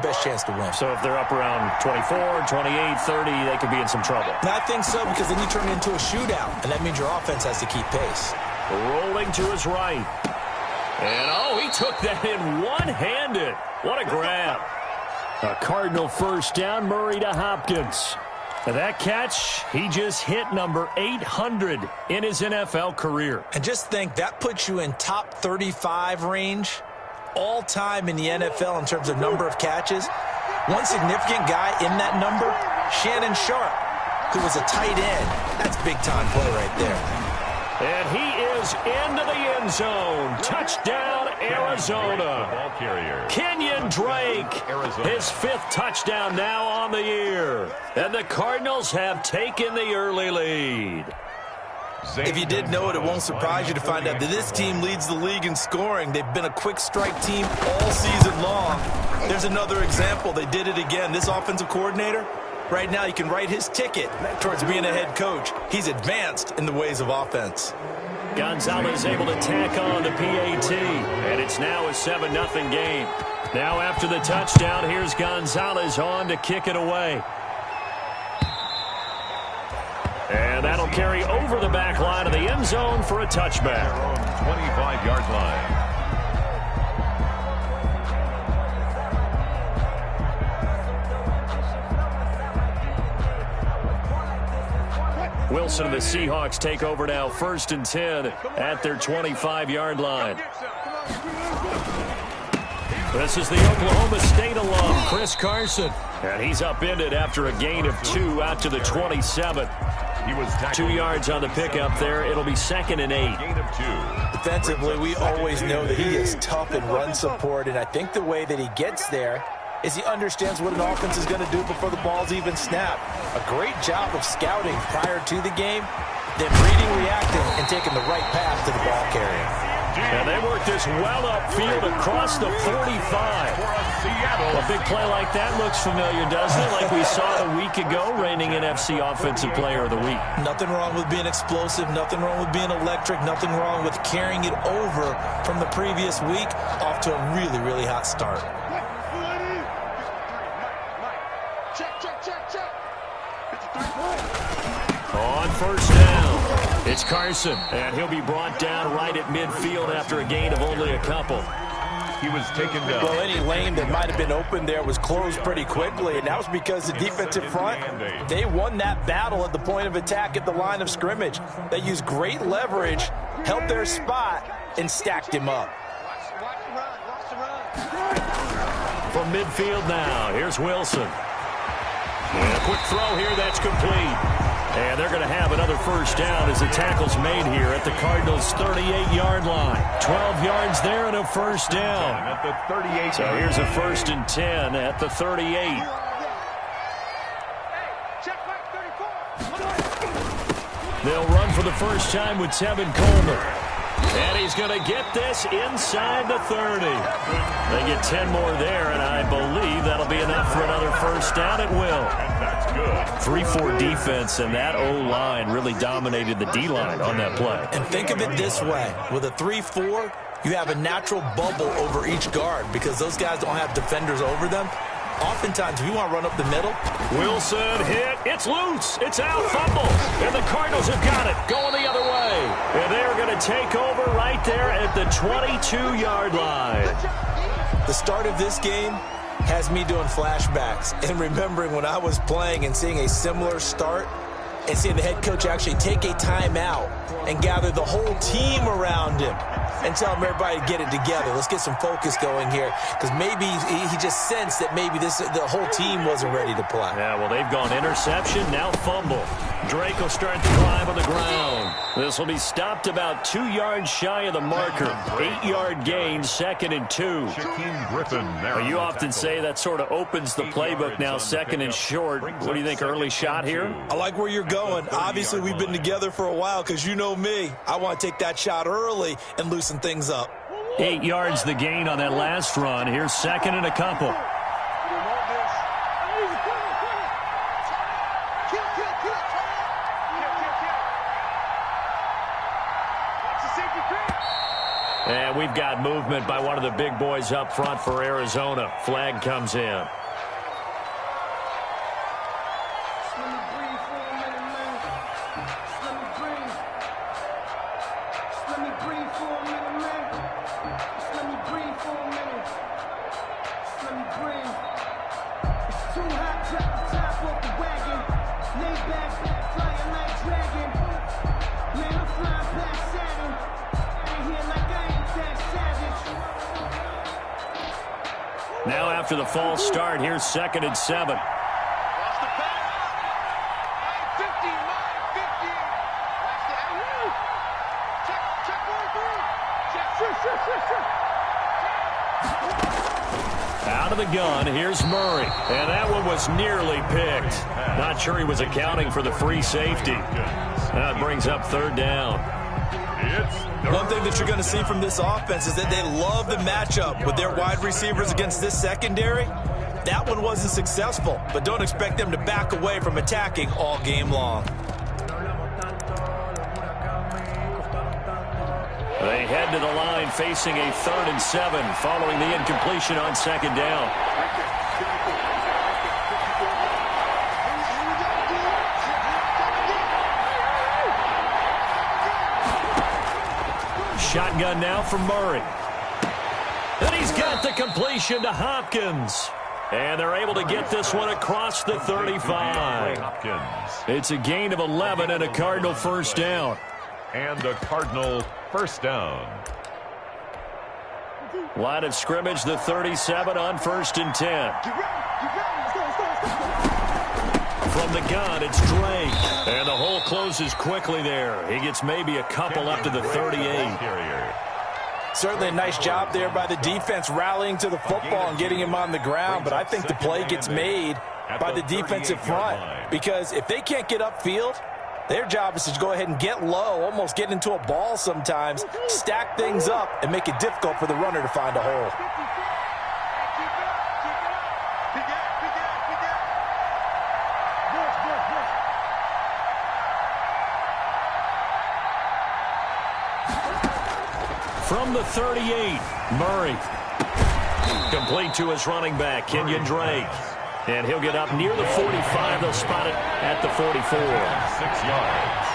best chance to win. So if they're up around 24, 28, 30, they could be in some trouble. I think so, because then you turn it into a shootout, and that means your offense has to keep pace. Rolling to his right. And, oh, he took that in one-handed. What a grab. A Cardinal first down, Murray to Hopkins. And that catch, he just hit number 800 in his NFL career. And just think, that puts you in top 35 range all time in the NFL in terms of number of catches. One significant guy in that number, Shannon Sharp, who was a tight end. That's big-time play right there. And he is into the end zone. Touchdown, Arizona. Kenyon Drake, his 5th touchdown now on the year. And the Cardinals have taken the early lead. If you did know it, it won't surprise you to find out that this team leads the league in scoring. They've been a quick strike team all season long. There's another example. They did it again. This offensive coordinator, right now, he can write his ticket towards being a head coach. He's advanced in the ways of offense. Gonzalez able to tack on the PAT, and it's now a 7-0 game. Now after the touchdown, here's Gonzalez on to kick it away. And that'll carry over the back line of the end zone for a touchback. 25-yard line. Wilson and the Seahawks take over now, 1st and 10 at their 25-yard line. This is the Oklahoma State alum, Chris Carson. And he's upended after a gain of 2 out to the 27. He was 2 yards on the pickup there. It'll be 2nd and 8. Gain of 2. Defensively, we always know that he is tough in run support, and I think the way that he gets there is he understands what an offense is going to do before the ball's even snapped. A great job of scouting prior to the game, then reading, reacting, and taking the right path to the ball carrier. And they work this well upfield across the 45. A big play like that looks familiar, doesn't it? Like we saw a week ago, reigning NFC Offensive Player of the Week. Nothing wrong with being explosive, nothing wrong with being electric, nothing wrong with carrying it over from the previous week off to a really, really hot start. On first down, it's Carson, and he'll be brought down right at midfield after a gain of only a couple. He was taken down. Well, any lane that might have been open there was closed pretty quickly, and that was because the defensive front, they won that battle at the point of attack at the line of scrimmage. They used great leverage, held their spot, and stacked him up. From midfield now, here's Wilson. And a quick throw here, that's complete. And they're going to have another first down as the tackle's made here at the Cardinals' 38-yard line. 12 yards there and a first down. At the 38. So here's a 1st and 10 at the 38. They'll run for the first time with Tevin Coleman. And he's going to get this inside the 30. They get 10 more there, and I believe that'll be enough for another first down. It will. That's good. 3-4 defense, and that O-line really dominated the D-line on that play. And think of it this way. With a 3-4, you have a natural bubble over each guard because those guys don't have defenders over them. Oftentimes, if you want to run up the middle. Wilson hit. It's loose. It's out. Fumble. And the Cardinals have got it. Going the other way. And they're going to take over right there at the 22-yard line. The start of this game has me doing flashbacks and remembering when I was playing and seeing a similar start and seeing the head coach actually take a timeout and gather the whole team around him and tell him everybody to get it together. Let's get some focus going here because maybe he just sensed that maybe the whole team wasn't ready to play. Yeah, well, they've gone interception, now fumble. Drake will start the drive on the ground. This will be stopped about 2 yards shy of the marker. 8-yard gain, 2nd and 2. Shaquem Griffin. Well, you often say that sort of opens the playbook now, 2nd and short. What do you think, early shot here? I like where you're going. Obviously, we've been together for a while because you know me. I want to take that shot early and loosen things up. 8 yards the gain on that last run. Here's 2nd and a couple. And we've got movement by one of the big boys up front for Arizona. Flag comes in. Now after the false start, here's 2nd and 7. Out of the gun, here's Murray. And that one was nearly picked. Not sure he was accounting for the free safety. That brings up 3rd down. One thing that you're going to see from this offense is that they love the matchup with their wide receivers against this secondary. That one wasn't successful, but don't expect them to back away from attacking all game long. They head to the line facing a 3rd and 7 following the incompletion on 2nd down. Shotgun now from Murray. And he's got the completion to Hopkins. And they're able to get this one across the 35. It's a gain of 11 and a Cardinal first down. And a Cardinal first down. Line of scrimmage, the 37 on 1st and 10. From the gun, it's Drake. And the hole closes quickly there. He gets maybe a couple up to the 38. Certainly a nice job there by the defense rallying to the football and getting him on the ground, but I think the play gets made by the defensive front because if they can't get upfield, their job is to go ahead and get low, almost get into a ball sometimes, stack things up, and make it difficult for the runner to find a hole. From the 38, Murray. Complete to his running back, Kenyon Drake. And he'll get up near the 45. They'll spot it at the 44. 6 yards.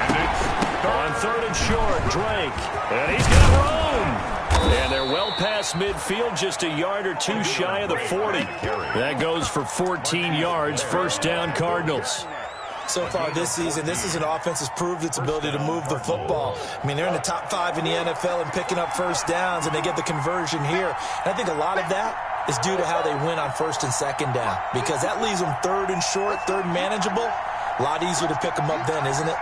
And it's on 3rd and short, Drake. And he's got room. And they're well past midfield, just a yard or two shy of the 40. That goes for 14 yards, first down Cardinals. So far this season, this is an offense that's proved its ability to move the football. I mean, they're in the top 5 in the NFL in picking up first downs, and they get the conversion here. And I think a lot of that is due to how they win on 1st and 2nd down, because that leaves them 3rd and short, 3rd manageable. A lot easier to pick them up then, isn't it?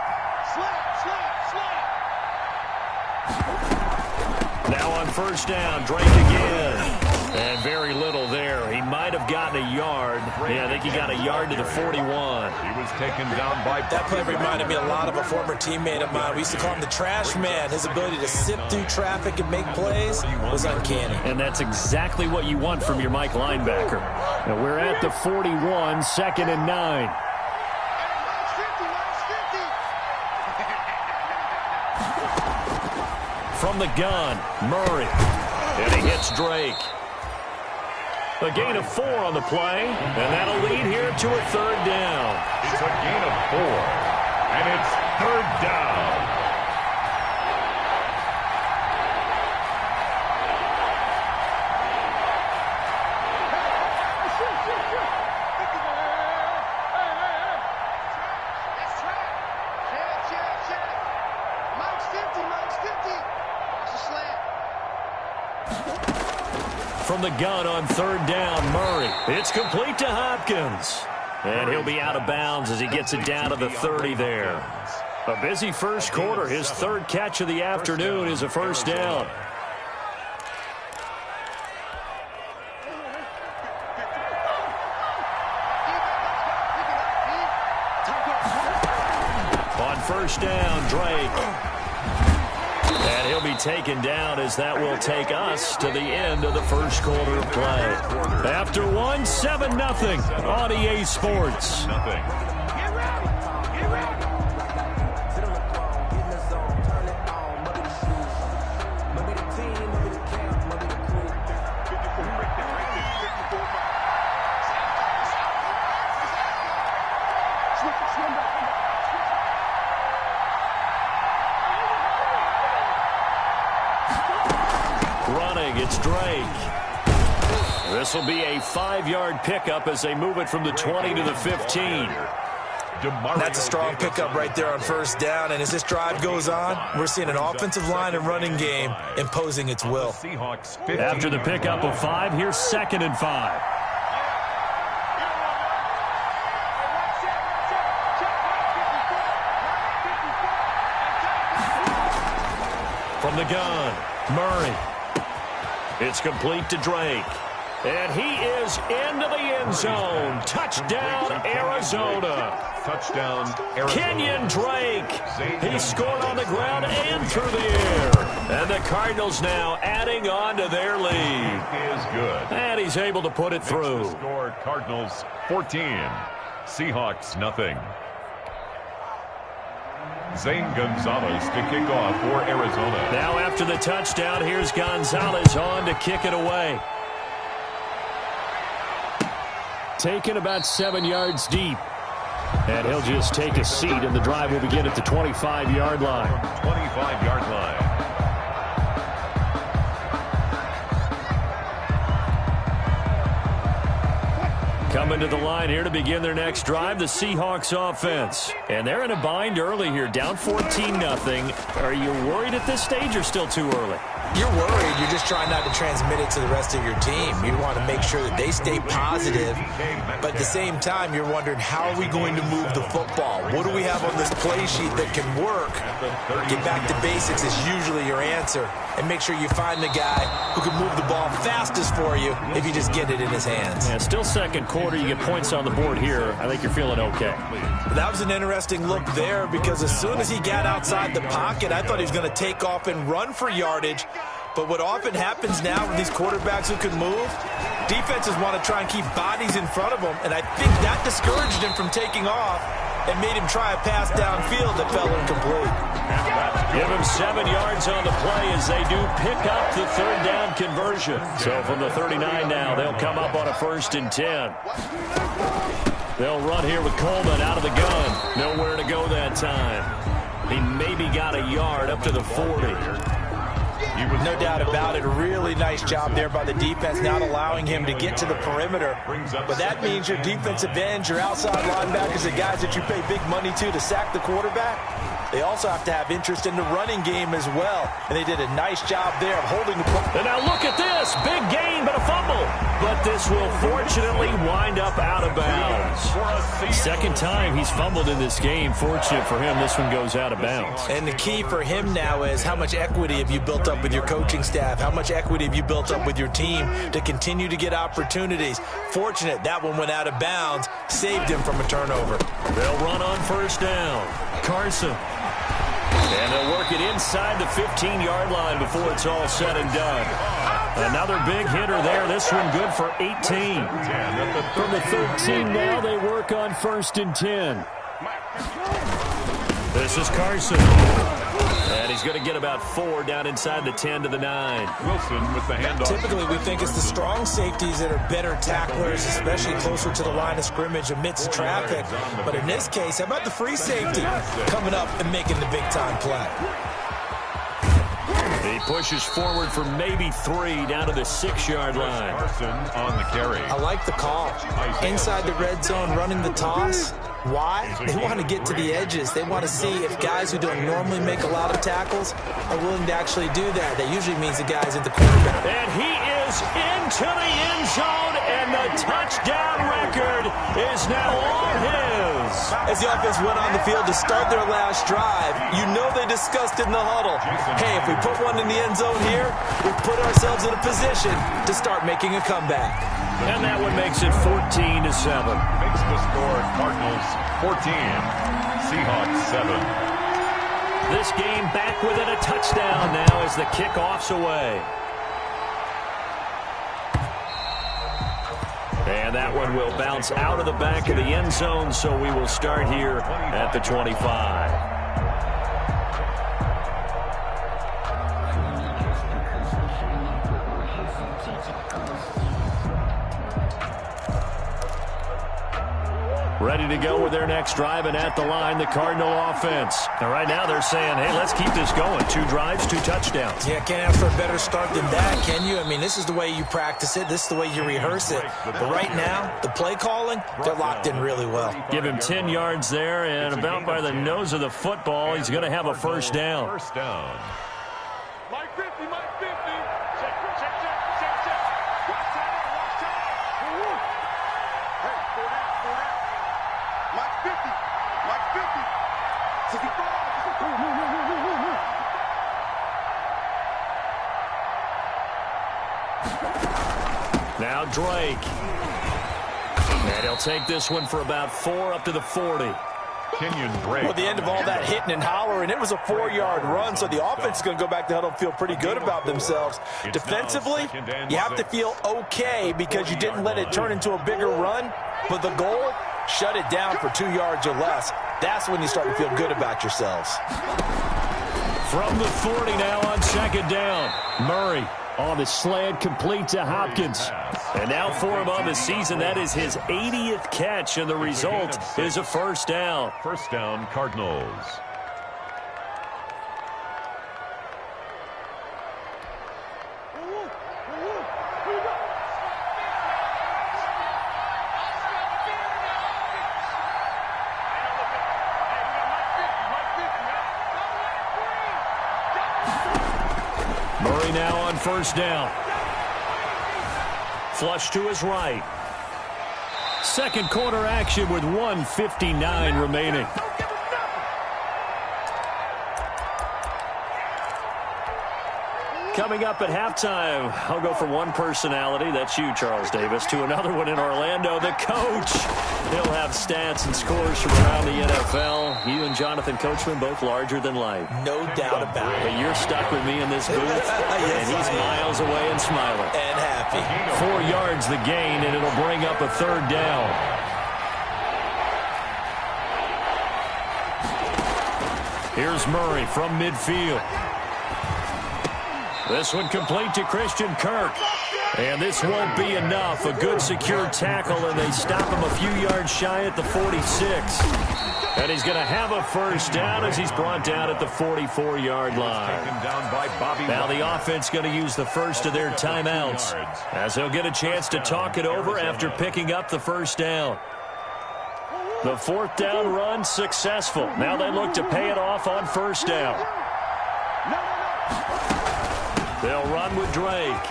Now on 1st down, Drake again. And very little there. He might have gotten a yard. Yeah, I think he got a yard to the 41. He was taken down by... That play reminded me a lot of a former teammate of mine. We used to call him the trash man. His ability to sift through traffic and make plays was uncanny. And that's exactly what you want from your Mike linebacker. Now we're at the 41, 2nd and 9. From the gun, Murray. And he hits Drake. A gain of 4 on the play, and that'll lead here to a 3rd down. It's a gain of 4, and it's 3rd down. From the gun on 3rd down, Murray. It's complete to Hopkins. And he'll be out of bounds as he gets it down to the 30 there. A busy first quarter. His 3rd catch of the afternoon is a first down. On 1st down, Drake. And he'll be taken down as that will take us to the end of the first quarter of play. After 1, 7-0 on EA Sports. It's Drake. This will be a 5-yard pickup as they move it from the 20 to the 15. That's a strong pickup right there on first down, and as this drive goes on, we're seeing an offensive line and running game imposing its will. After the pickup of 5, here's 2nd and 5. From the gun, Murray. It's complete to Drake. And he is into the end zone. Touchdown, Arizona. Touchdown, Arizona. Kenyon Drake. He scored on the ground and through the air. And the Cardinals now adding on to their lead. Is good. And he's able to put it through. Score Cardinals 14. Seahawks nothing. Zane Gonzalez to kick off for Arizona. Now after the touchdown, here's Gonzalez on to kick it away. Taken about 7 yards deep. And he'll just take a seat, and the drive will begin at the 25-yard line. 25-yard line. Coming to the line here to begin their next drive, the Seahawks offense. And they're in a bind early here, down 14-0. Are you worried at this stage or still too early? You're worried. You're just trying not to transmit it to the rest of your team. You want to make sure that they stay positive, but at the same time, you're wondering, how are we going to move the football? What do we have on this play sheet that can work? Get back to basics is usually your answer, and make sure you find the guy who can move the ball fastest for you if you just get it in his hands. Yeah, still second quarter. You get points on the board here. I think you're feeling okay. That was an interesting look there, because as soon as he got outside the pocket, I thought he was going to take off and run for yardage. But what often happens now with these quarterbacks who can move, defenses want to try and keep bodies in front of them, and I think that discouraged him from taking off and made him try a pass downfield that fell incomplete. Give him 7 yards on the play as they do pick up the 3rd down conversion. So from the 39 now, they'll come up on a 1st and 10. They'll run here with Coleman out of the gun. Nowhere to go that time. He maybe got a yard up to the 40. No doubt about it. A really nice job there by the defense, not allowing him to get to the perimeter. But that means your defensive ends, your outside linebackers, the guys that you pay big money to sack the quarterback, they also have to have interest in the running game as well. And they did a nice job there of holding the ball. And now look at this. Big gain, but a fumble. But this will fortunately wind up out of bounds. 2nd time he's fumbled in this game. Fortunate for him, this one goes out of bounds. And the key for him now is, how much equity have you built up with your coaching staff? How much equity have you built up with your team to continue to get opportunities? Fortunate that one went out of bounds, saved him from a turnover. They'll run on 1st down. Carson. And they'll work it inside the 15-yard line before it's all said and done. Another big hitter there. This one good for 18. From the 13 now, they work on 1st and 10. This is Carson. And he's going to get about 4 down inside the 10 to the 9. Wilson with the handoff. Typically, we think it's the strong safeties that are better tacklers, especially closer to the line of scrimmage amidst traffic. But in this case, how about the free safety coming up and making the big-time play? He pushes forward for maybe 3 down to the 6-yard line. Carson on the carry. I like the call. Inside the red zone, running the toss. Why? They want to get to the edges. They want to see if guys who don't normally make a lot of tackles are willing to actually do that. That usually means the guy's at the quarterback. And he is into the end zone, and the touchdown record is now all his. As the offense went on the field to start their last drive, you know they discussed in the huddle, hey, if we put one in the end zone here, we put ourselves in a position to start making a comeback. And that one makes it 14-7. Makes the score Cardinals 14, Seahawks 7. This game back within a touchdown now as the kickoff's away. And that one will bounce out of the back of the end zone, so we will start here at the 25. ready to go with their next drive, and at the line, the Cardinal offense. And right now they're saying, hey, let's keep this going. 2 drives, 2 touchdowns. Yeah, can't ask for a better start than that, can you? I mean, this is the way you practice it. This is the way you rehearse it. But right now, the play calling, they're locked in really well. Give him 10 yards there, and about by the nose of the football, he's going to have a first down. First down. Mike 50, Mike 50. Check. Watch time. Hey, slow down. Mike 50. 65. Now Drake. And he'll take this one for about 4 up to the 40. Kenyon Drake. Well, the end of all that hitting and hollering, it was a 4-yard run, so the offense is going to go back to huddle and feel pretty good about themselves. Defensively, you have to feel okay because you didn't let it turn into a bigger run, but the goal, shut it down for 2 yards or less. That's when you start to feel good about yourselves. From the 40 now on second down. Murray on the slant, complete to Hopkins. And now for him on the season, that is his 80th catch, and the result is a first down. First down, Cardinals. Murray now on first down. Flush to his right. Second quarter action with 1:59 remaining. Coming up at halftime, I'll go from one personality, that's you, Charles Davis, to another one in Orlando, the coach. He'll have stats and scores from around the NFL. You and Jonathan Coachman, both larger than life. No doubt about it. But you're stuck with me in this booth, and he's miles away and smiling. And happy. 4 yards the gain, and it'll bring up a third down. Here's Murray from midfield. This one complete to Christian Kirk. And this won't be enough. A good secure tackle, and they stop him a few yards shy at the 46. And he's going to have a first down as he's brought down at the 44-yard line. Now the offense going to use the first of their timeouts as they'll get a chance to talk it over after picking up the first down. The fourth down run successful. Now they look to pay it off on first down. They'll run with Drake.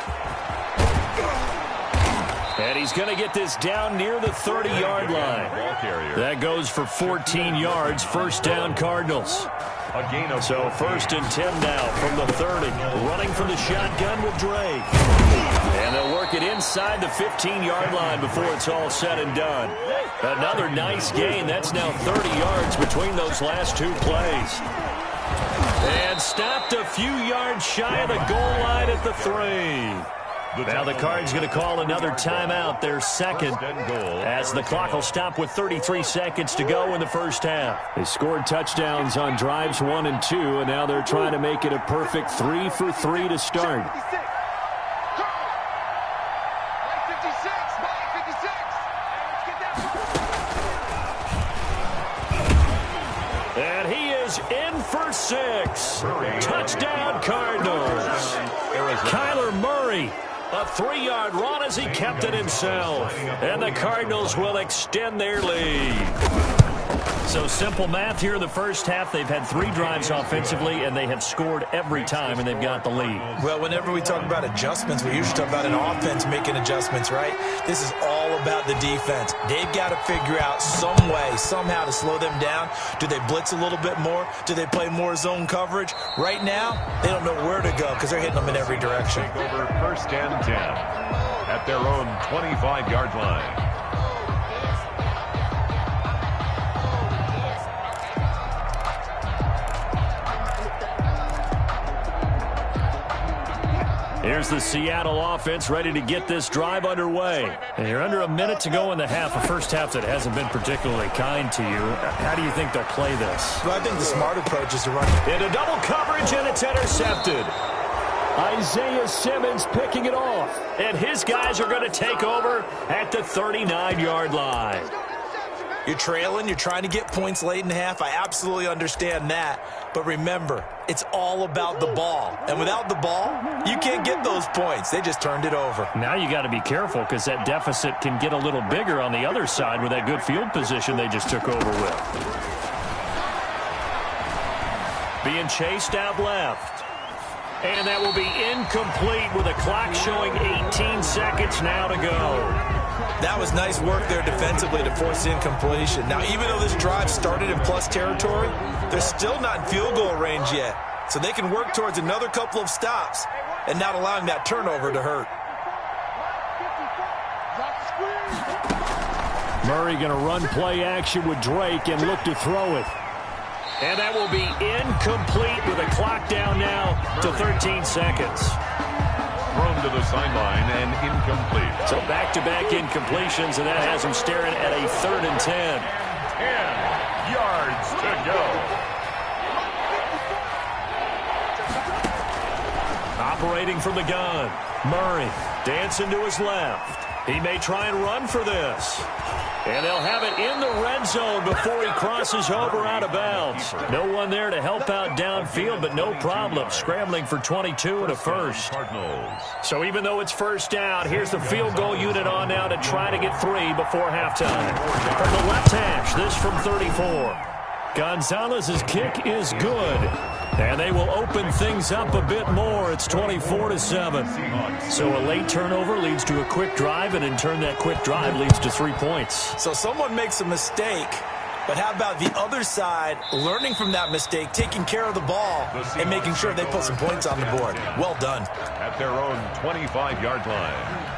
And he's going to get this down near the 30-yard line. That goes for 14 yards. First down, Cardinals. So first and 10 now from the 30. Running from the shotgun with Drake. And they'll work it inside the 15-yard line before it's all said and done. Another nice gain. That's now 30 yards between those last 2 plays. And stopped a few yards shy of the goal line at the 3. Now the Cards going to call another timeout, their second, as the clock will stop with 33 seconds to go in the first half. They scored touchdowns on drives 1 and 2, and now they're trying to make it a perfect 3 for 3 to start. And he is in for 6. Touchdown, Cardinals. Kyler Murray, a 3-yard run as he kept it himself. And the Cardinals will extend their lead. So simple math here in the first half. They've had 3 drives offensively, and they have scored every time, and they've got the lead. Well, whenever we talk about adjustments, we usually talk about an offense making adjustments, right? This is all about the defense. They've got to figure out some way, somehow to slow them down. Do they blitz a little bit more? Do they play more zone coverage? Right now, they don't know where to go because they're hitting them in every direction. Over first and 10 at their own 25-yard line. Here's the Seattle offense ready to get this drive underway. And you're under a minute to go in the half, a first half that hasn't been particularly kind to you. How do you think they'll play this? Well, I think the smart approach is to run into double coverage, and it's intercepted. Isaiah Simmons picking it off. And his guys are going to take over at the 39-yard line. You're trailing, you're trying to get points late in half. I absolutely understand that. But remember, it's all about the ball. And without the ball, you can't get those points. They just turned it over. Now you got to be careful because that deficit can get a little bigger on the other side with that good field position they just took over with. Being chased out left. And that will be incomplete with a clock showing 18 seconds now to go. That was nice work there defensively to force incompletion. Now, even though this drive started in plus territory, they're still not in field goal range yet. So they can work towards another couple of stops and not allowing that turnover to hurt. Murray going to run play action with Drake and look to throw it. And that will be incomplete with a clock down now to 13 seconds. Thrown to the sideline and incomplete. So back-to-back incompletions, and that has him staring at a 3rd and 10. 10 yards to go. Operating from the gun. Murray dancing to his left. He may try and run for this. And they'll have it in the red zone before he crosses over out of bounds. No one there to help out downfield, but no problem. Scrambling for 22 and a first. So even though it's first down, here's the field goal unit on now to try to get 3 before halftime. From the left hash, this from 34. Gonzalez's kick is good. And they will open things up a bit more. It's 24-7. So a late turnover leads to a quick drive, and in turn that quick drive leads to 3 points. So someone makes a mistake, but how about the other side learning from that mistake, taking care of the ball, and making sure they put some points on the board? Well done. At their own 25-yard line.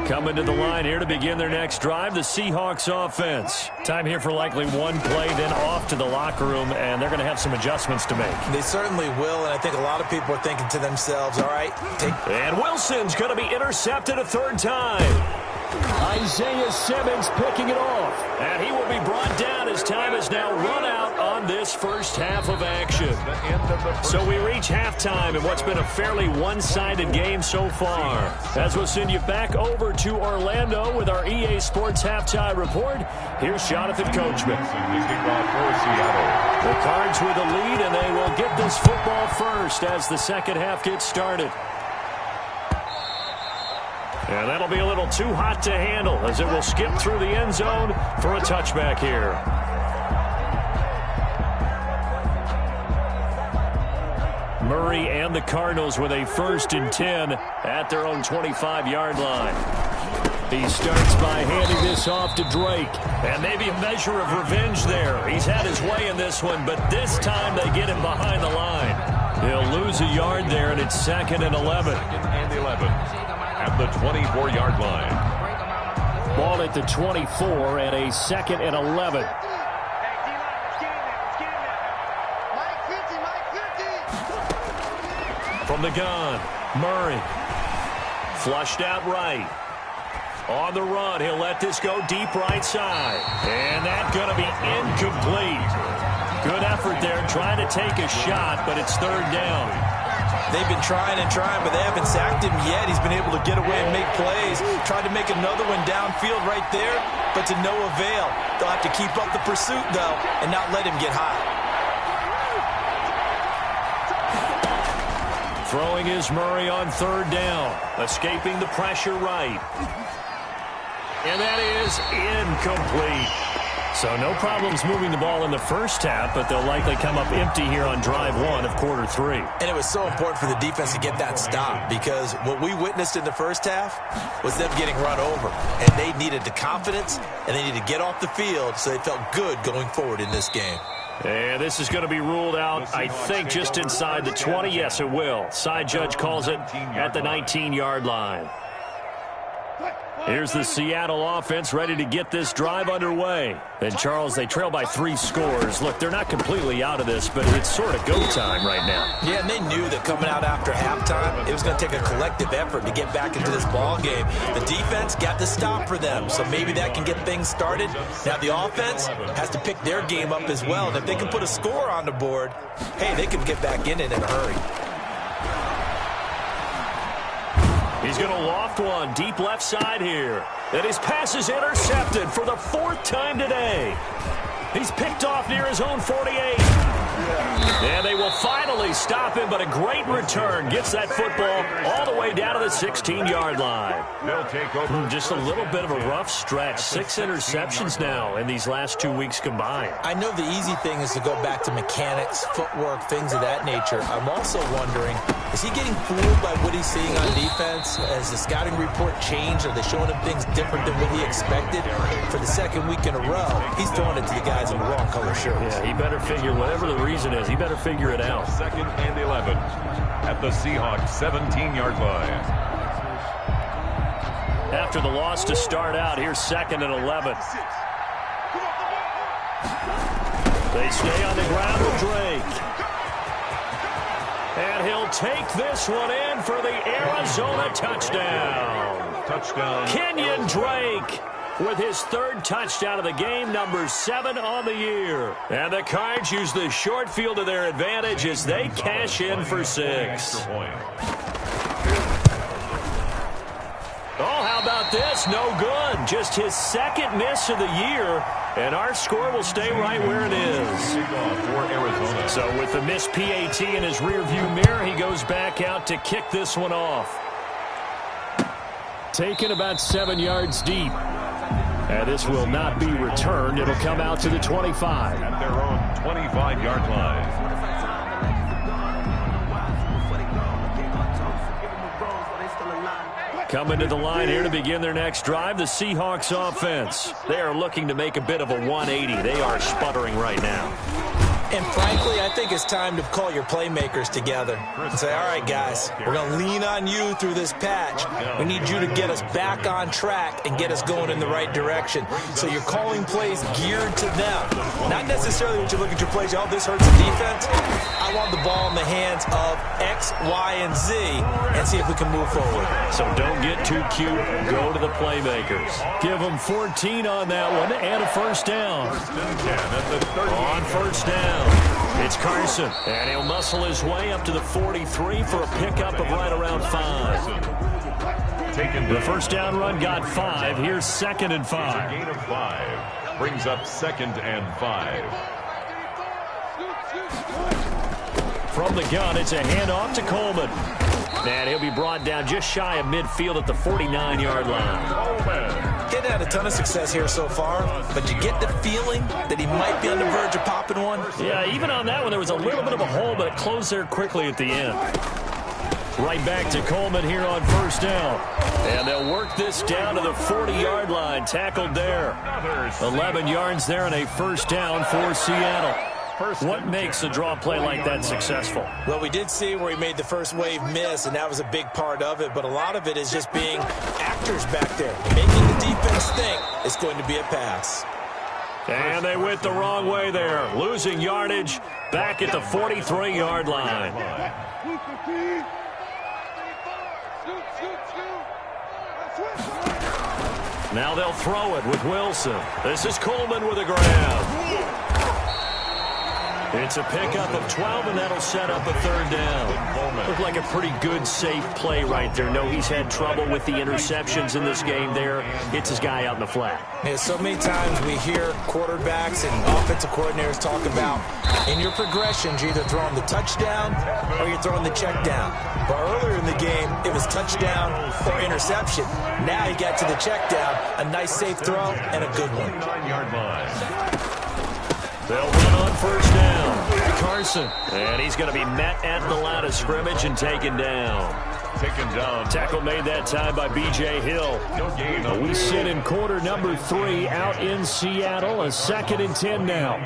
Coming to the line here to begin their next drive, the Seahawks offense. Time here for likely one play, then off to the locker room, and they're going to have some adjustments to make. They certainly will, and I think a lot of people are thinking to themselves, all right, And Wilson's going to be intercepted a 3rd time. Isaiah Simmons picking it off. And he will be brought down as time is now run out on this first half of action. So we reach halftime in what's been a fairly one-sided game so far. As we'll send you back over to Orlando with our EA Sports Halftime Report, here's Jonathan Coachman. The Cards with the lead, and they will get this football first as the second half gets started. And that'll be a little too hot to handle as it will skip through the end zone for a touchback here. Murray and the Cardinals with a 1st and 10 at their own 25-yard line. He starts by handing this off to Drake. And maybe a measure of revenge there. He's had his way in this one, but this time they get him behind the line. He'll lose a yard there, and it's 2nd and 11. 2nd and 11. At the 24-yard line. Ball at the 24 and a 2nd and 11. From the gun, Murray. Flushed out right. On the run, he'll let this go deep right side. And that's going to be incomplete. Good effort there, trying to take a shot, but it's 3rd down. They've been trying and trying, but they haven't sacked him yet. He's been able to get away and make plays. Tried to make another one downfield right there, but to no avail. They'll have to keep up the pursuit, though, and not let him get hot. Throwing is Murray on 3rd down. Escaping the pressure right. And that is incomplete. So no problems moving the ball in the first half, but they'll likely come up empty here on drive 1 of quarter 3. And it was so important for the defense to get that stop because what we witnessed in the first half was them getting run over. And they needed the confidence, and they needed to get off the field so they felt good going forward in this game. And this is going to be ruled out, I think, just inside the 20. Yes, it will. Side judge calls it at the 19-yard line. Here's the Seattle offense ready to get this drive underway. And, Charles, they trail by 3 scores. Look, they're not completely out of this, but it's sort of go time right now. Yeah, and they knew that coming out after halftime, it was going to take a collective effort to get back into this ball game. The defense got the stop for them, so maybe that can get things started. Now the offense has to pick their game up as well, and if they can put a score on the board, hey, they can get back in it in a hurry. He's going to loft one deep left side here. And his pass is intercepted for the 4th time today. He's picked off near his own 48. And they will finally stop him, but a great return gets that football all the way down to the 16-yard line. They'll take over. Just a little bit of a rough stretch. 6 interceptions now in these last 2 weeks combined. I know the easy thing is to go back to mechanics, footwork, things of that nature. I'm also wondering, is he getting fooled by what he's seeing on defense? Has the scouting report changed? Are they showing him things different than what he expected? For the 2nd week in a row, he's throwing it to the guys in the wrong color shirts. Yeah, he better figure, whatever the reason is, he better figure it out. 2nd and 11 at the Seahawks 17-yard line. After the loss to start out, here's 2nd and 11. They stay on the ground with Drake. And he'll take this one in for the Arizona touchdown. Touchdown. Kenyon Drake with his 3rd touchdown of the game, number 7 on the year. And the Cards use the short field to their advantage as they cash in for 6. Oh, how about this? No good. Just his 2nd miss of the year, and our score will stay right where it is. For Arizona. So with the missed PAT in his rearview mirror, he goes back out to kick this one off. Taken about 7 yards deep. And this will not be returned. It'll come out to the 25. At their own 25-yard line. Coming to the line here to begin their next drive, the Seahawks offense. They are looking to make a bit of a 180. They are sputtering right now. And frankly, I think it's time to call your playmakers together and say, all right, guys, we're going to lean on you through this patch. We need you to get us back on track and get us going in the right direction. So you're calling plays geared to them. Not necessarily when you look at your plays, oh, this hurts the defense. I want the ball in the hands of X, Y, and Z and see if we can move forward. So don't get too cute. Go to the playmakers. Give them 14 on that one and a 1st down. On 1st down. It's Carson, and he'll muscle his way up to the 43 for a pickup of right around 5. The 1st down run got 5. Here's 2nd and 5. Gain of 5 brings up 2nd and 5. From the gun, it's a handoff to Coleman. And he'll be brought down just shy of midfield at the 49-yard line. Getting had a ton of success here so far, but you get the feeling that he might be on the verge of popping one. Yeah, even on that one, there was a little bit of a hole, but it closed there quickly at the end. Right back to Coleman here on 1st down. And they'll work this down to the 40-yard line. Tackled there. 11 yards there and a 1st down for Seattle. What makes a draw play like that successful? Well, we did see where he made the first wave miss, and that was a big part of it. But a lot of it is just being actors back there, making the defense think it's going to be a pass. And they went the wrong way there, losing yardage back at the 43-yard line. Now they'll throw it with Wilson. This is Coleman with a grab. It's a pickup of 12, and that'll set up a 3rd down. Looked like a pretty good, safe play right there. No, he's had trouble with the interceptions in this game there. Hits his guy out in the flat. Yeah, so many times we hear quarterbacks and offensive coordinators talk about in your progressions, you're either throwing the touchdown or you're throwing the check down. But earlier in the game, it was touchdown or interception. Now he got to the check down, a nice safe throw, and a good one. 9-yard line. They'll run on 1st down. Carson. And he's going to be met at the line of scrimmage and taken down. Tackle made that time by B.J. Hill. We sit in quarter number 3 out in Seattle. A 2nd and 10 now.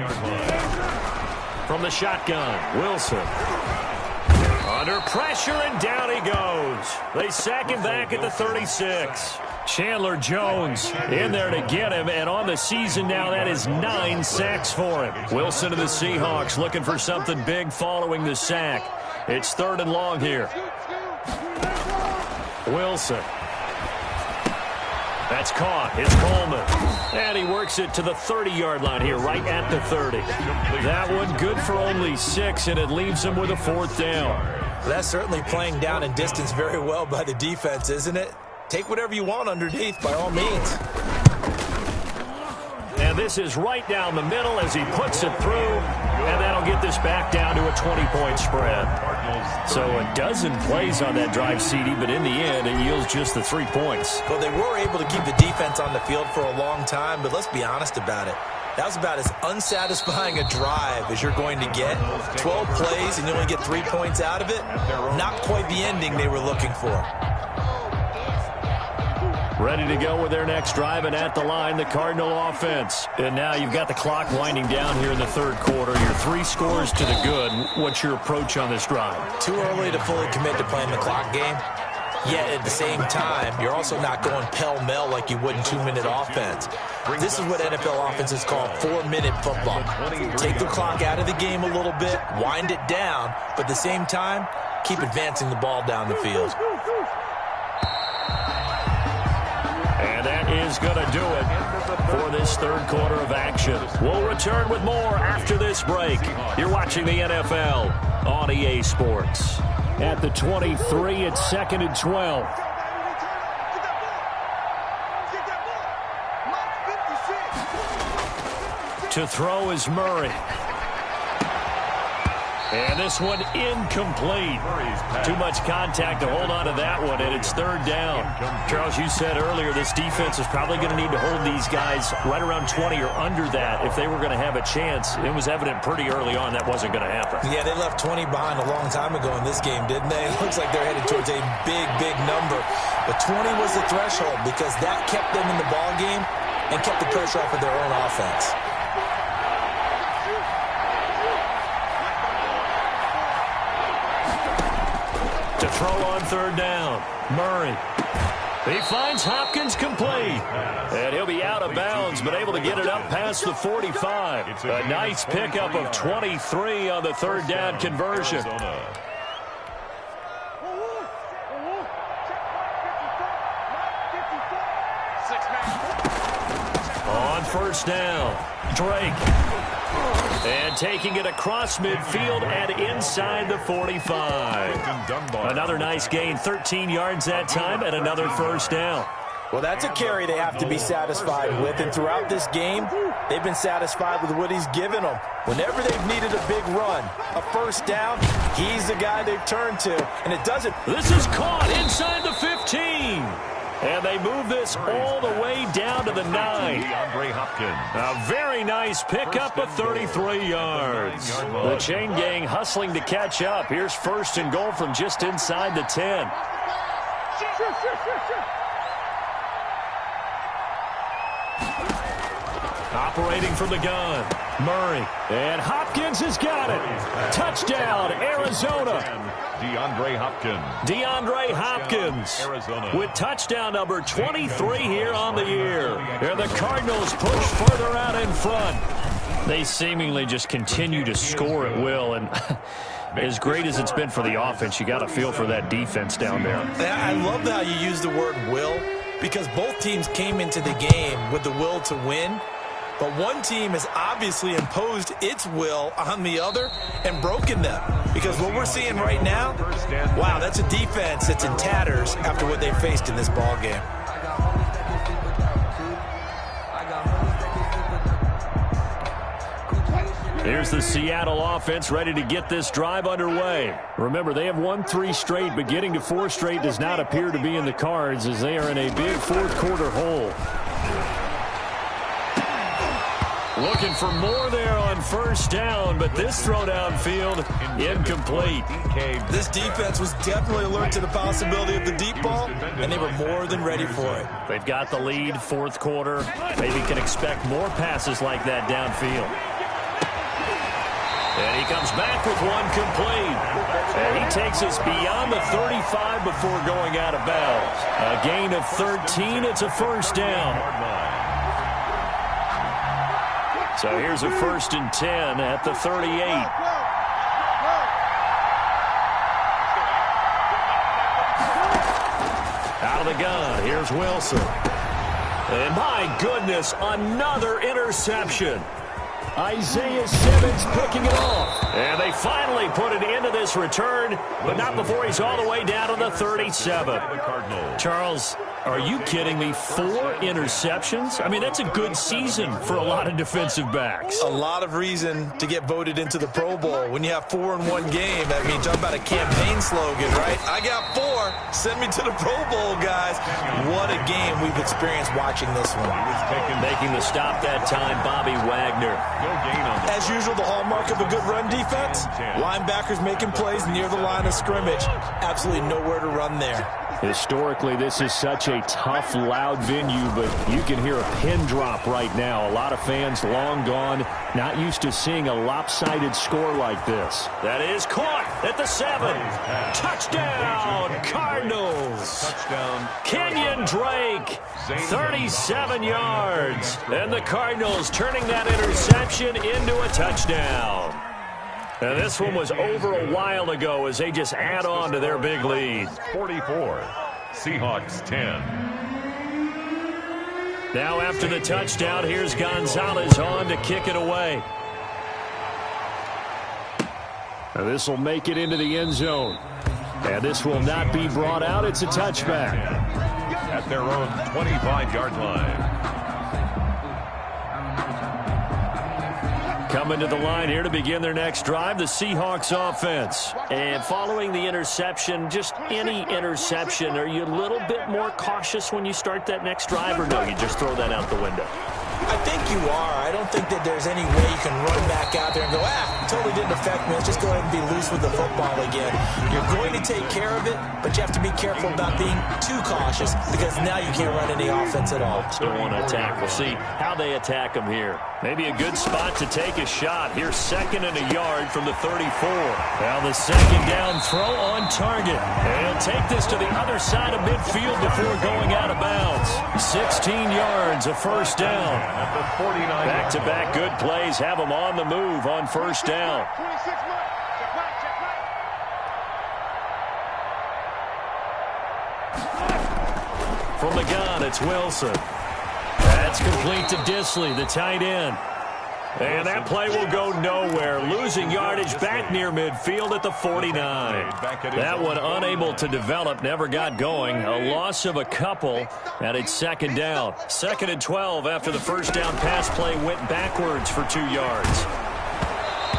From the shotgun, Wilson. Under pressure, and down he goes. They sack him back at the 36. Chandler Jones in there to get him, and on the season now, that is 9 sacks for him. Wilson of the Seahawks looking for something big following the sack. It's 3rd and long here. Wilson. That's caught. It's Coleman. And he works it to the 30-yard line here, right at the 30. That one good for only 6, and it leaves him with a 4th down. That's certainly playing down and distance very well by the defense, isn't it? Take whatever you want underneath, by all means. And this is right down the middle as he puts it through, and that'll get this back down to a 20-point spread. So a dozen plays on that drive, CD, but in the end, it yields just the 3 points. Well, they were able to keep the defense on the field for a long time, but let's be honest about it. That was about as unsatisfying a drive as you're going to get. 12 plays and you only get 3 points out of it. Not quite the ending they were looking for. Ready to go with their next drive, and at the line, the Cardinal offense. And now you've got the clock winding down here in the third quarter. Your 3 scores to the good. What's your approach on this drive? Too early to fully commit to playing the clock game. Yet at the same time, you're also not going pell-mell like you would in 2-minute offense. This is what NFL offenses call 4-minute football. Take the clock out of the game a little bit, wind it down, but at the same time, keep advancing the ball down the field. And that is going to do it for this third quarter of action. We'll return with more after this break. You're watching the NFL on EA Sports. At the 23, it's 2nd and 12. To throw is Murray. And this one incomplete. Too much contact to hold on to that one, and it's third down. Charles, you said earlier this defense is probably going to need to hold these guys right around 20 or under that if they were going to have a chance. It was evident pretty early on that wasn't going to happen. Yeah, they left 20 behind a long time ago in this game, didn't they? It looks like they're headed towards a big, big number. But 20 was the threshold because that kept them in the ball game and kept the pressure off of their own offense. To throw on third down, Murray. He finds Hopkins complete. And he'll be out of bounds, but able to get it up past the 45. A nice pickup of 23 on the third down conversion. On first down, Drake. And taking it across midfield and inside the 45. Another nice gain, 13 yards that time, and another first down. Well, that's a carry they have to be satisfied with, and throughout this game, they've been satisfied with what he's given them. Whenever they've needed a big run, a first down, he's the guy they've turned to, and it doesn't. This is caught inside the 15. And they move this all the way down to the 9. DeAndre Hopkins. A very nice pickup of 33 yards. The chain gang hustling to catch up. Here's first and goal from just inside the 10. Operating from the gun, Murray. And Hopkins has got it. Touchdown, Arizona. DeAndre Hopkins. DeAndre Hopkins Arizona. with touchdown number 23 here on the year. And the Cardinals push further out in front. They seemingly just continue to score at will. And as great as it's been for the offense, you got to feel for that defense down there. I love how you use the word will, because both teams came into the game with the will to win. But one team has obviously imposed its will on the other and broken them. Because what we're seeing right now, wow, that's a defense that's in tatters after what they faced in this ball game. Here's the Seattle offense ready to get this drive underway. Remember, they have won 3 straight, but getting to 4 straight does not appear to be in the cards as they are in a big fourth quarter hole. Looking for more there on first down, but this throw downfield, incomplete. This defense was definitely alert to the possibility of the deep ball, and they were more than ready for it. They've got the lead, fourth quarter. Maybe can expect more passes like that downfield. And he comes back with one complete. And he takes us beyond the 35 before going out of bounds. A gain of 13, it's a first down. So here's a 1st and 10 at the 38. Out of the gun, here's Wilson. And my goodness, another interception. Isaiah Simmons picking it off. And they finally put an end to this return, but not before he's all the way down to the 37. Charles, are you kidding me? 4 interceptions? I mean, that's a good season for a lot of defensive backs. A lot of reason to get voted into the Pro Bowl. When you have 4 in one game, I mean, talk about a campaign slogan, right? I got 4. Send me to the Pro Bowl, guys. What a game we've experienced watching this one. Making the stop that time, Bobby Wagner. As usual, the hallmark of a good run defense, linebackers making plays near the line of scrimmage. Absolutely nowhere to run there. Historically, this is such a tough, loud venue, but you can hear a pin drop right now. A lot of fans long gone, not used to seeing a lopsided score like this. That is caught at the 7. Touchdown, Cardinals. Touchdown. Kenyon Drake, 37 yards. And the Cardinals turning that interception into a touchdown. And this one was over a while ago as they just add on to their big lead. 44. Seahawks 10. Now after the touchdown, here's Gonzalez on to kick it away. And this will make it into the end zone. And this will not be brought out. It's a touchback. At their own 25-yard line. Coming to the line here to begin their next drive, the Seahawks offense. And following the interception, just any interception, are you a little bit more cautious when you start that next drive, or no, you just throw that out the window? I think you are. I don't think that there's any way you can run back out there and go, totally didn't affect me. Let's just go ahead and be loose with the football again. You're going to take care of it, but you have to be careful about being too cautious because now you can't run any offense at all. Still want to attack. We'll see how they attack them here. Maybe a good spot to take a shot. Here's 2nd and a yard from the 34. Now the 2nd down throw on target. And he'll take this to the other side of midfield before going out of bounds. 16 yards, a first down. Back-to-back good plays have them on the move on first down. From the gun, it's Wilson. That's complete to Disley, the tight end. And that play will go nowhere. Losing yardage back near midfield at the 49. That one unable to develop, never got going. A loss of a couple, and it's 2nd down. 2nd and 12 after the first down pass play went backwards for 2 yards.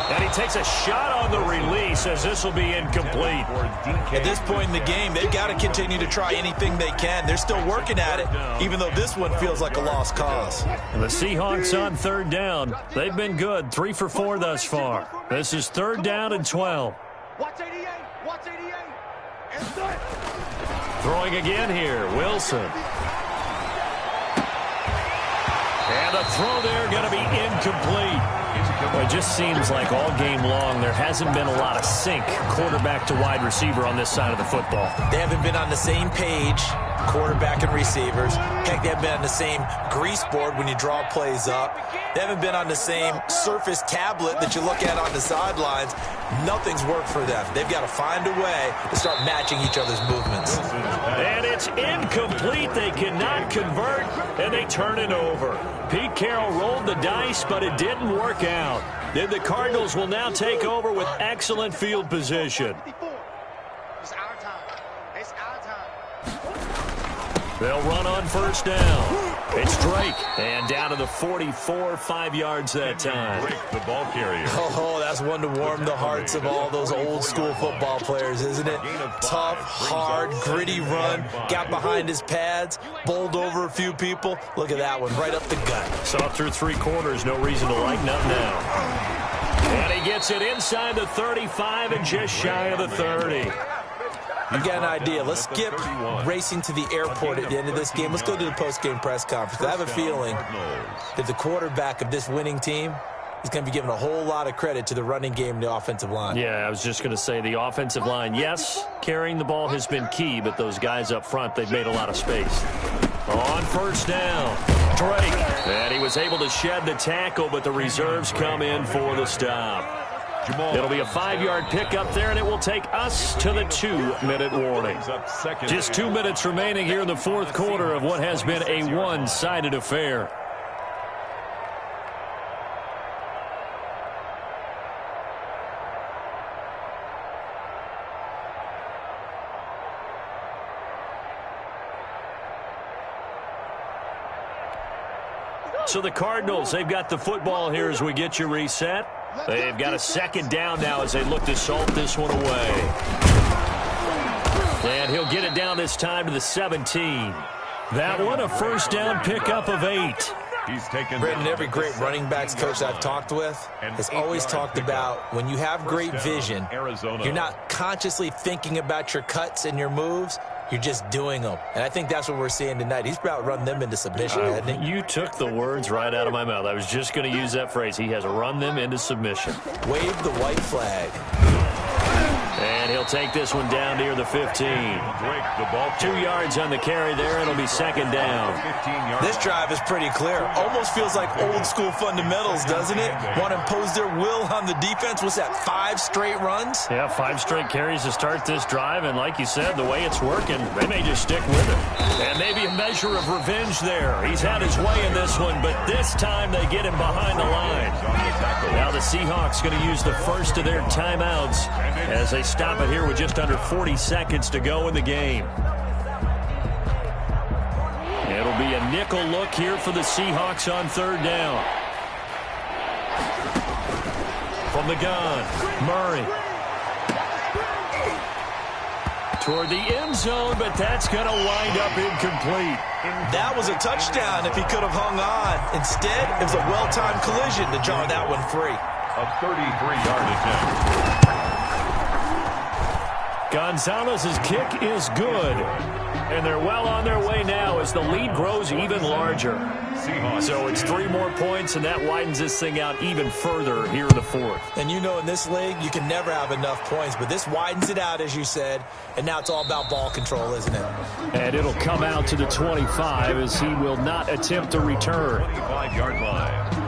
And he takes a shot on the release as this will be incomplete. At this point in the game, they've got to continue to try anything they can. They're still working at it, even though this one feels like a lost cause. And the Seahawks on 3rd down. They've been good, 3 for 4 thus far. This is 3rd down and 12. Watch 88. Watch 88. And throwing again here, Wilson. And the throw there going to be incomplete. Well, it just seems like all game long there hasn't been a lot of sync quarterback to wide receiver on this side of the football. They haven't been on the same page, quarterback and receivers. Heck, they haven't been on the same grease board when you draw plays up. They haven't been on the same surface tablet that you look at on the sidelines. Nothing's worked for them. They've got to find a way to start matching each other's movements. And it's incomplete. They cannot convert, and they turn it over. Pete Carroll rolled the dice, but it didn't work out. Then the Cardinals will now take over with excellent field position. it's our time. It's our time. They'll run on first down. It's Drake, and down to the 44, 5 yards that time. Drake, the ball carrier. Oh, that's one to warm the hearts of all those old-school football players, isn't it? Tough, hard, gritty run. Got behind his pads, bowled over a few people. Look at that one, right up the gut. Saw through 3 quarters, no reason to lighten up now. And he gets it inside the 35 and just shy of the 30. You've got an idea. Let's skip racing to the airport at the end of this game. Let's go to the post-game press conference. I have a feeling that the quarterback of this winning team is going to be giving a whole lot of credit to the running game and the offensive line. Yeah, I was just going to say the offensive line, yes, carrying the ball has been key, but those guys up front, they've made a lot of space. On first down, Drake. And he was able to shed the tackle, but the reserves come in for the stop. It'll be a 5-yard pickup there, and it will take us to the 2-minute warning. Just 2 minutes remaining here in the fourth quarter of what has been a one-sided affair. So the Cardinals, they've got the football here as we get you reset. They've got a second down now as they look to salt this one away. And he'll get it down this time to the 17. That one a first down pickup of 8. Brandon, every great running backs coach I've talked with has always talked about when you have great vision, you're not consciously thinking about your cuts and your moves. You're just doing them. And I think that's what we're seeing tonight. He's about run them into submission, hasn't he? You took the words right out of my mouth. I was just going to use that phrase. He has run them into submission. Wave the white flag. And he'll take this one down near the 15. 2 yards on the carry there. It'll be second down. This drive is pretty clear. Almost feels like old school fundamentals, doesn't it? Want to impose their will on the defense. What's that, 5 straight runs? Yeah, 5 straight carries to start this drive. And like you said, the way it's working, they may just stick with it. And maybe a measure of revenge there. He's had his way in this one, but this time they get him behind the line. Now the Seahawks going to use the first of their timeouts as they stop it here with just under 40 seconds to go in the game. It'll be a nickel look here for the Seahawks on third down. From the gun, Murray. Toward the end zone, but that's going to wind up incomplete. That was a touchdown if he could have hung on. Instead, it was a well-timed collision to jar that one free. A 33-yard attempt. Gonzalez's kick is good. And they're well on their way now as the lead grows even larger. So it's 3 more points, and that widens this thing out even further here in the fourth. And you know in this league, you can never have enough points, but this widens it out, as you said, and now it's all about ball control, isn't it? And it'll come out to the 25 as he will not attempt to return. 25-yard line.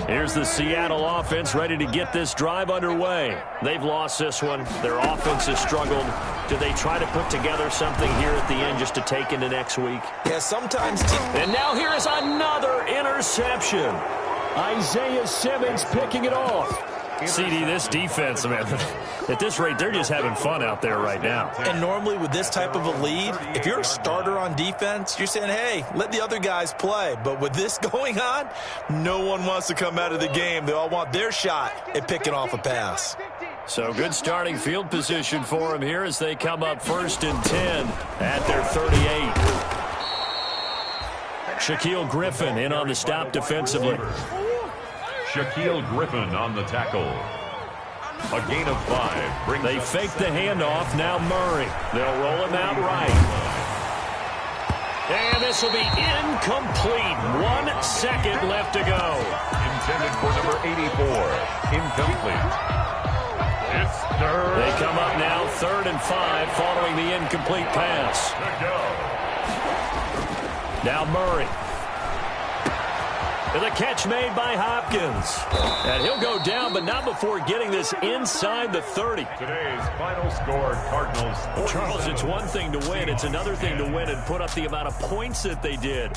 Here's the Seattle offense ready to get this drive underway. They've lost this one. Their offense has struggled. Do they try to put together something here at the end just to take into next week? Yeah, sometimes. And now here is another interception. Isaiah Simmons picking it off. CD, this defense, man, at this rate, they're just having fun out there right now. And normally with this type of a lead, if you're a starter on defense, you're saying, hey, let the other guys play. But with this going on, no one wants to come out of the game. They all want their shot at picking off a pass. So good starting field position for them here as they come up 1st and 10 at their 38. Shaquille Griffin in on the stop defensively. Shaquille Griffin on the tackle. A gain of 5. They fake the handoff. Now Murray. They'll roll him out right. And this will be incomplete. 1 second left to go. Intended for number 84. Incomplete. It's third. They come up now 3rd and 5 following the incomplete pass. Now Murray. And the catch made by Hopkins. And he'll go down, but not before getting this inside the 30. Today's final score, Cardinals. Well, Charles, it's one thing to win. It's another thing to win and put up the amount of points that they did.